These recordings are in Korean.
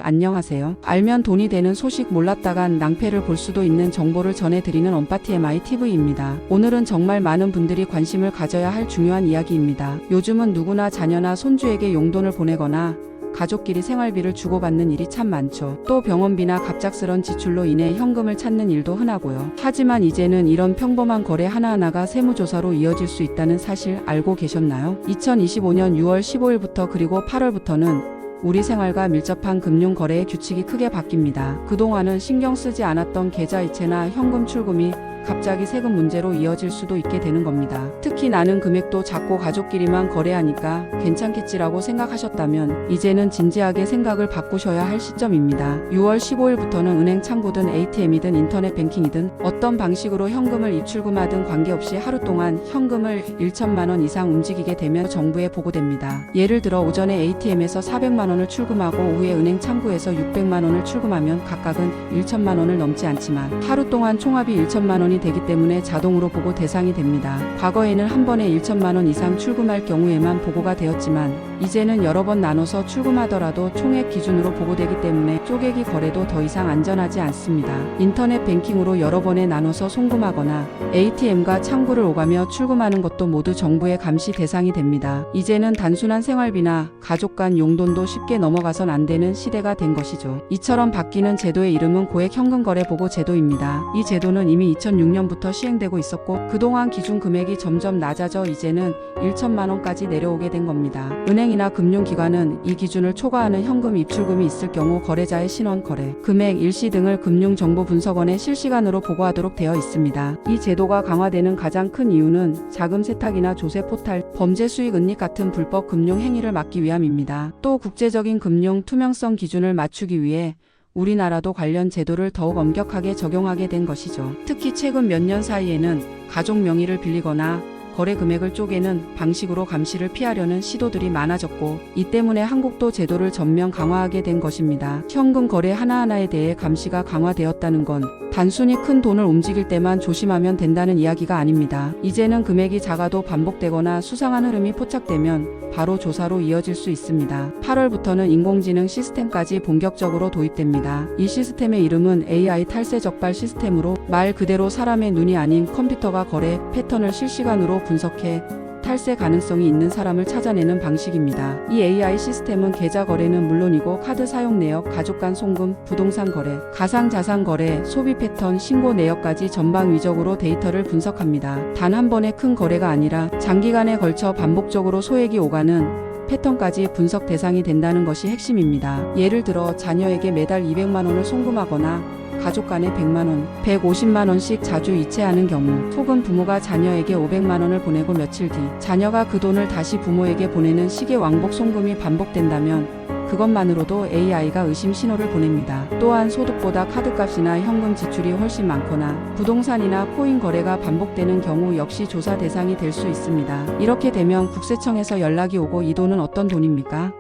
안녕하세요. 알면 돈이 되는 소식 몰랐다간 낭패를 볼 수도 있는 정보를 전해드리는 언파TMI TV입니다. 오늘은 정말 많은 분들이 관심을 가져야 할 중요한 이야기입니다. 요즘은 누구나 자녀나 손주에게 용돈을 보내거나 가족끼리 생활비를 주고받는 일이 참 많죠. 또 병원비나 갑작스런 지출로 인해 현금을 찾는 일도 흔하고요. 하지만 이제는 이런 평범한 거래 하나하나가 세무조사로 이어질 수 있다는 사실 알고 계셨나요? 2025년 6월 15일부터 그리고 8월부터는 우리 생활과 밀접한 금융 거래의 규칙이 크게 바뀝니다. 그동안은 신경 쓰지 않았던 계좌이체나 현금 출금이 갑자기 세금 문제로 이어질 수도 있게 되는 겁니다. 특히 나는 금액도 작고 가족끼리만 거래하니까 괜찮겠지라고 생각하셨다면 이제는 진지하게 생각을 바꾸셔야 할 시점입니다. 6월 15일부터는 은행 창구든 ATM이든 인터넷 뱅킹이든 어떤 방식으로 현금을 입출금하든 관계없이 하루 동안 현금을 1천만 원 이상 움직이게 되면 정부에 보고됩니다. 예를 들어 오전에 ATM에서 400만 원을 출금하고 오후에 은행 창구에서 600만 원을 출금하면 각각은 1천만 원을 넘지 않지만 하루 동안 총합이 1천만 원이 되기 때문에 자동으로 보고 대상이 됩니다. 과거에는 한 번에 1천만 원 이상 출금할 경우에만 보고가 되었지만 이제는 여러 번 나눠서 출금하더라도 총액 기준으로 보고되기 때문에 쪼개기 거래도 더 이상 안전하지 않습니다. 인터넷 뱅킹으로 여러 번에 나눠서 송금하거나 ATM과 창구를 오가며 출금하는 것도 모두 정부의 감시 대상이 됩니다. 이제는 단순한 생활비나 가족 간 용돈도 쉽게 넘어가선 안 되는 시대가 된 것이죠. 이처럼 바뀌는 제도의 이름은 고액 현금 거래 보고 제도입니다. 이 제도는 이미 2006년부터 시행되고 있었고 그동안 기준 금액이 점점 낮아져 이제는 1천만 원까지 내려오게 된 겁니다. 은행이나 금융기관은 이 기준을 초과하는 현금 입출금이 있을 경우 거래자의 신원, 거래, 금액, 일시 등을 금융정보분석원에 실시간으로 보고하도록 되어 있습니다. 이 제도가 강화되는 가장 큰 이유는 자금 세탁이나 조세 포탈, 범죄 수익 은닉 같은 불법 금융 행위를 막기 위함입니다. 또 국제적인 금융 투명성 기준을 맞추기 위해 우리나라도 관련 제도를 더욱 엄격하게 적용하게 된 것이죠. 특히 최근 몇 년 사이에는 가족 명의를 빌리거나 거래 금액을 쪼개는 방식으로 감시를 피하려는 시도들이 많아졌고 이 때문에 한국도 제도를 전면 강화하게 된 것입니다. 현금 거래 하나하나에 대해 감시가 강화되었다는 건 단순히 큰 돈을 움직일 때만 조심하면 된다는 이야기가 아닙니다. 이제는 금액이 작아도 반복되거나 수상한 흐름이 포착되면 바로 조사로 이어질 수 있습니다. 8월부터는 인공지능 시스템까지 본격적으로 도입됩니다. 이 시스템의 이름은 AI 탈세 적발 시스템으로 말 그대로 사람의 눈이 아닌 컴퓨터가 거래 패턴을 실시간으로 분석해 탈세 가능성이 있는 사람을 찾아내는 방식입니다. 이 AI 시스템은 계좌 거래는 물론이고 카드 사용 내역, 가족 간 송금, 부동산 거래, 가상자산 거래, 소비 패턴, 신고 내역까지 전방위적으로 데이터를 분석합니다. 단 한 번의 큰 거래가 아니라 장기간에 걸쳐 반복적으로 소액이 오가는 패턴까지 분석 대상이 된다는 것이 핵심입니다. 예를 들어 자녀에게 매달 200만 원을 송금하거나 가족 간에 100만 원, 150만 원씩 자주 이체하는 경우 혹은 부모가 자녀에게 500만 원을 보내고 며칠 뒤 자녀가 그 돈을 다시 부모에게 보내는 식의 왕복 송금이 반복된다면 그것만으로도 AI가 의심 신호를 보냅니다. 또한 소득보다 카드값이나 현금 지출이 훨씬 많거나 부동산이나 코인 거래가 반복되는 경우 역시 조사 대상이 될 수 있습니다. 이렇게 되면 국세청에서 연락이 오고 이 돈은 어떤 돈입니까?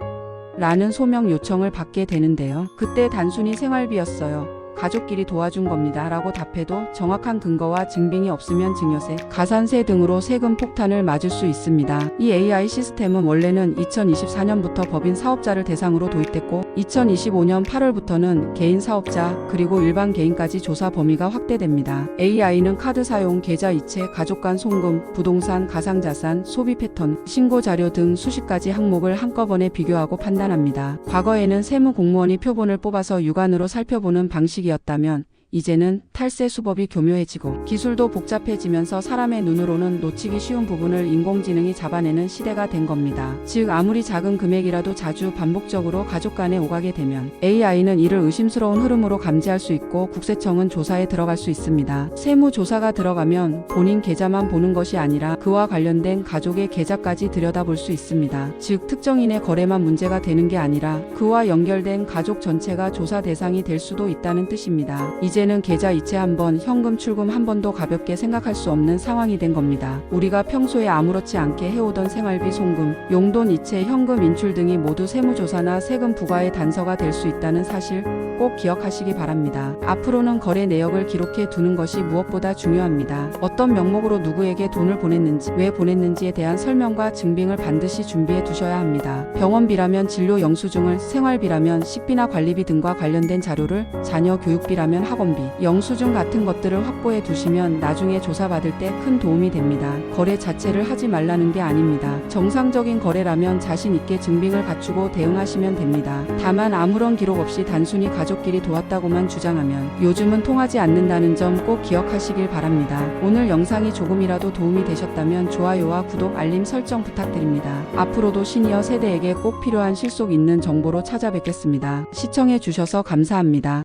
라는 소명 요청을 받게 되는데요. 그때 단순히 생활비였어요. 가족끼리 도와준 겁니다. 라고 답해도 정확한 근거와 증빙이 없으면 증여세, 가산세 등으로 세금 폭탄을 맞을 수 있습니다. 이 AI 시스템은 원래는 2024년부터 법인 사업자를 대상으로 도입됐고 2025년 8월부터는 개인 사업자 그리고 일반 개인까지 조사 범위가 확대됩니다. AI는 카드 사용, 계좌 이체, 가족 간 송금, 부동산, 가상자산, 소비 패턴, 신고 자료 등 수십 가지 항목을 한꺼번에 비교하고 판단합니다. 과거에는 세무 공무원이 표본을 뽑아서 육안으로 살펴보는 방식이었다면 이제는 탈세 수법이 교묘해지고 기술도 복잡해지면서 사람의 눈으로는 놓치기 쉬운 부분을 인공지능이 잡아내는 시대가 된 겁니다. 즉 아무리 작은 금액이라도 자주 반복적으로 가족 간에 오가게 되면 AI는 이를 의심스러운 흐름으로 감지할 수 있고 국세청은 조사에 들어갈 수 있습니다. 세무조사가 들어가면 본인 계좌만 보는 것이 아니라 그와 관련된 가족의 계좌까지 들여다볼 수 있습니다. 즉 특정인의 거래만 문제가 되는 게 아니라 그와 연결된 가족 전체가 조사 대상이 될 수도 있다는 뜻입니다. 이제 문제는 계좌 이체 한 번, 현금 출금 한 번도 가볍게 생각할 수 없는 상황이 된 겁니다. 우리가 평소에 아무렇지 않게 해오던 생활비 송금, 용돈 이체, 현금 인출 등이 모두 세무조사나 세금 부과의 단서가 될 수 있다는 사실 꼭 기억하시기 바랍니다. 앞으로는 거래 내역을 기록해 두는 것이 무엇보다 중요합니다. 어떤 명목으로 누구에게 돈을 보냈는지, 왜 보냈는지에 대한 설명과 증빙을 반드시 준비해 두셔야 합니다. 병원비라면 진료 영수증을, 생활비라면 식비나 관리비 등과 관련된 자료를, 자녀 교육비라면 학원비, 영수증 같은 것들을 확보해 두시면 나중에 조사받을 때 큰 도움이 됩니다. 거래 자체를 하지 말라는 게 아닙니다. 정상적인 거래라면 자신 있게 증빙을 갖추고 대응하시면 됩니다. 다만 아무런 기록 없이 단순히 가족끼리 도왔다고만 주장하면 요즘은 통하지 않는다는 점 꼭 기억하시길 바랍니다. 오늘 영상이 조금이라도 도움이 되셨다면 좋아요와 구독, 알림 설정 부탁드립니다. 앞으로도 시니어 세대에게 꼭 필요한 실속 있는 정보로 찾아뵙겠습니다. 시청해 주셔서 감사합니다.